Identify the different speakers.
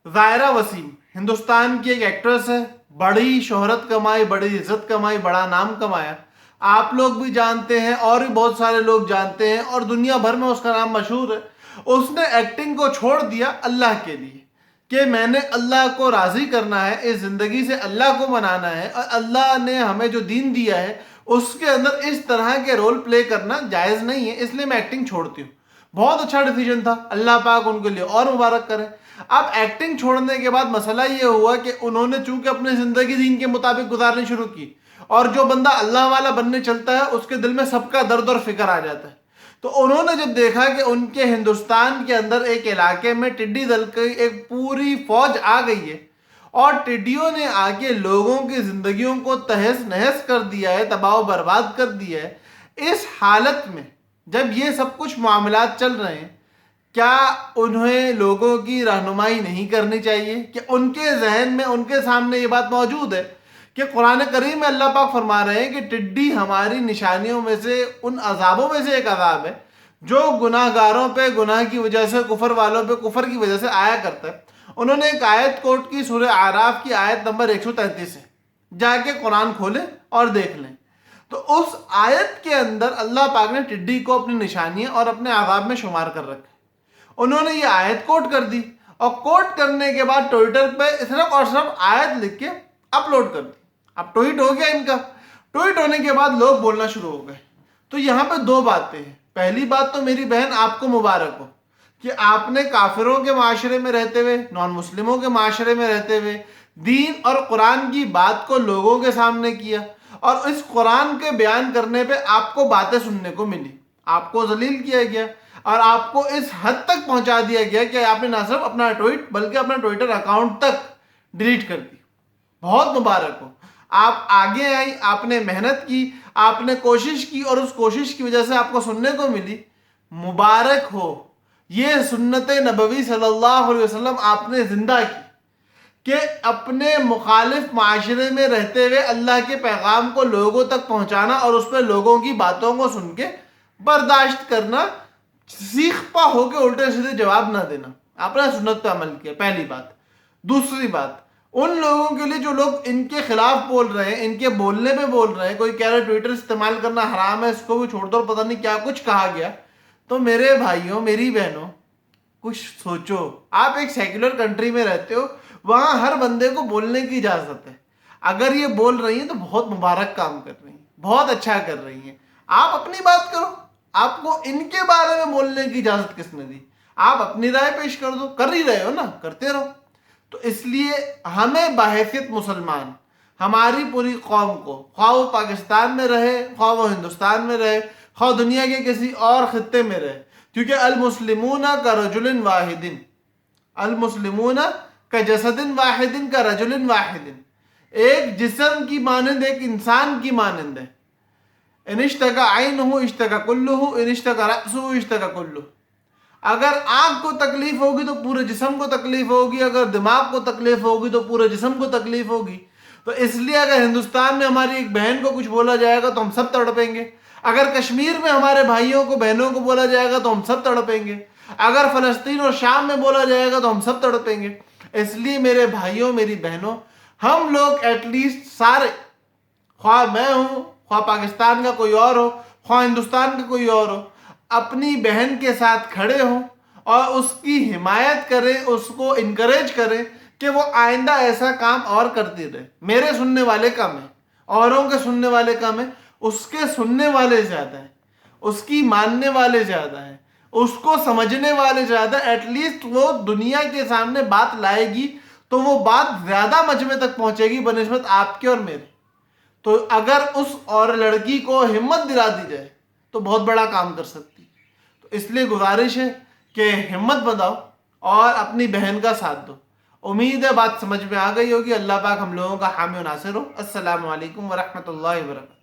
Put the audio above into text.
Speaker 1: ظاہرہ وسیم ہندوستان کی ایک ایکٹریس ہے، بڑی شہرت کمائی، بڑی عزت کمائی، بڑا نام کمایا. آپ لوگ بھی جانتے ہیں اور بھی بہت سارے لوگ جانتے ہیں اور دنیا بھر میں اس کا نام مشہور ہے. اس نے ایکٹنگ کو چھوڑ دیا اللہ کے لیے کہ میں نے اللہ کو راضی کرنا ہے، اس زندگی سے اللہ کو منانا ہے، اور اللہ نے ہمیں جو دین دیا ہے اس کے اندر اس طرح کے رول پلے کرنا جائز نہیں ہے، اس لیے میں ایکٹنگ چھوڑتی ہوں. بہت اچھا ڈیسیجن تھا، اللہ پاک ان کے لیے اور مبارک کرے. اب ایکٹنگ چھوڑنے کے بعد مسئلہ یہ ہوا کہ انہوں نے چونکہ اپنی زندگی دین کے مطابق گزارنی شروع کی، اور جو بندہ اللہ والا بننے چلتا ہے اس کے دل میں سب کا درد اور فکر آ جاتا ہے. تو انہوں نے جب دیکھا کہ ان کے ہندوستان کے اندر ایک علاقے میں ٹڈی دل کی ایک پوری فوج آ گئی ہے اور ٹڈیوں نے آ کے لوگوں کی زندگیوں کو تہس نہس کر دیا ہے، تباہ و برباد کر دیا ہے، اس حالت میں جب یہ سب کچھ معاملات چل رہے ہیں، کیا انہیں لوگوں کی رہنمائی نہیں کرنی چاہیے؟ کہ ان کے ذہن میں، ان کے سامنے یہ بات موجود ہے کہ قرآن کریم میں اللہ پاک فرما رہے ہیں کہ ٹڈی ہماری نشانیوں میں سے، ان عذابوں میں سے ایک عذاب ہے جو گناہ گاروں پہ گناہ کی وجہ سے، کفر والوں پہ کفر کی وجہ سے آیا کرتا ہے. انہوں نے ایک آیت کوٹ کی، سورہ اعراف کی آیت نمبر 133 ہے، جا کے قرآن کھولیں اور دیکھ لیں. تو اس آیت کے اندر اللہ پاک نے ٹڈی کو اپنی نشانیاں اور اپنے عذاب میں شمار کر رکھا. انہوں نے یہ آیت کوٹ کر دی اور کوٹ کرنے کے بعد ٹویٹر پہ صرف اور صرف آیت لکھ کے اپلوڈ کر دی. اب ٹویٹ ہو گیا ان کا. ٹویٹ ہونے کے بعد لوگ بولنا شروع ہو گئے. تو یہاں پہ دو باتیں ہیں. پہلی بات تو میری بہن آپ کو مبارک ہو کہ آپ نے کافروں کے معاشرے میں رہتے ہوئے، نان مسلموں کے معاشرے میں رہتے ہوئے دین اور قرآن کی بات کو لوگوں کے سامنے کیا، اور اس قرآن کے بیان کرنے پہ آپ کو باتیں سننے کو ملی، آپ کو ذلیل کیا گیا اور آپ کو اس حد تک پہنچا دیا گیا کہ آپ نے نہ صرف اپنا ٹویٹ بلکہ اپنا ٹویٹر اکاؤنٹ تک ڈیلیٹ کر دی. بہت مبارک ہو. آپ آگے آئی، آپ نے محنت کی، آپ نے کوشش کی، اور اس کوشش کی وجہ سے آپ کو سننے کو ملی. مبارک ہو. یہ سنت نبوی صلی اللہ علیہ وسلم آپ نے زندہ کی کہ اپنے مخالف معاشرے میں رہتے ہوئے اللہ کے پیغام کو لوگوں تک پہنچانا اور اس پہ لوگوں کی باتوں کو سن کے برداشت کرنا، سیخ پا ہو کے الٹے سیدھے جواب نہ دینا. آپ نے سنت پہ عمل کیا، پہلی بات. دوسری بات، ان لوگوں کے لیے جو لوگ ان کے خلاف بول رہے ہیں، ان کے بولنے پہ بول رہے ہیں، کوئی کہہ رہا ہے ٹویٹر استعمال کرنا حرام ہے، اس کو بھی چھوڑ دو، پتہ نہیں کیا کچھ کہا گیا. تو میرے بھائیوں، میری بہنوں، کچھ سوچو. آپ ایک سیکولر کنٹری میں رہتے ہو، وہاں ہر بندے کو بولنے کی اجازت ہے. اگر یہ بول رہی ہیں تو بہت مبارک کام کر رہی ہیں، بہت اچھا کر رہی ہیں. آپ اپنی بات کرو. آپ کو ان کے بارے میں بولنے کی اجازت کس نے دی؟ آپ اپنی رائے پیش کر دو. کر ہی رہے ہو نا، کرتے رہو. تو اس لیے ہمیں بحیثیت مسلمان، ہماری پوری قوم کو، خواہ وہ پاکستان میں رہے، خواہ وہ ہندوستان میں رہے، خواہ دنیا کے کسی اور خطے میں رہے، کیونکہ المسلمون کا رجل واحد، المسلمون کا جسد واحد کا رجل واحد، ایک جسم کی مانند، ایک انسان کی مانند ہے. ان اشتکا عینہ اشتکا کلہ، ان اشتکا رأسہ اشتکا کلہ. اگر آنکھ کو تکلیف ہوگی تو پورے جسم کو تکلیف ہوگی، اگر دماغ کو تکلیف ہوگی تو پورے جسم کو تکلیف ہوگی. تو اس لیے اگر ہندوستان میں ہماری ایک بہن کو کچھ بولا جائے گا تو ہم سب تڑپیں گے. اگر کشمیر میں ہمارے بھائیوں کو، بہنوں کو بولا جائے گا تو ہم سب تڑپیں گے. اگر فلسطین اور شام میں بولا جائے گا تو ہم سب تڑپیں گے. اس لیے میرے بھائیوں، میری بہنوں، ہم لوگ ایٹ لیسٹ سارے، خواہ میں ہوں، خواہ پاکستان کا کوئی اور ہو، خواہ ہندوستان کا کوئی اور ہو، اپنی بہن کے ساتھ کھڑے ہوں اور اس کی حمایت کریں، اس کو انکریج کریں کہ وہ آئندہ ایسا کام اور کرتی رہے. میرے سننے والے کم ہیں، اوروں کے سننے والے کم ہیں، اس کے سننے والے زیادہ ہیں، اس کی ماننے والے زیادہ ہیں، اس کو سمجھنے والے زیادہ. ایٹ لیسٹ وہ دنیا کے سامنے بات لائے گی تو وہ بات زیادہ مجمع تک پہنچے گی بنسبت آپ کے اور میرے. تو اگر اس اور لڑکی کو ہمت دلا دی جائے تو بہت بڑا کام کر سکتی. تو اس لیے گزارش ہے کہ ہمت بندھاؤ اور اپنی بہن کا ساتھ دو. امید ہے بات سمجھ میں آ گئی ہوگی. اللہ پاک ہم لوگوں کا حامی و ناصر ہو. السلام علیکم ورحمۃ اللہ وبرکاتہ.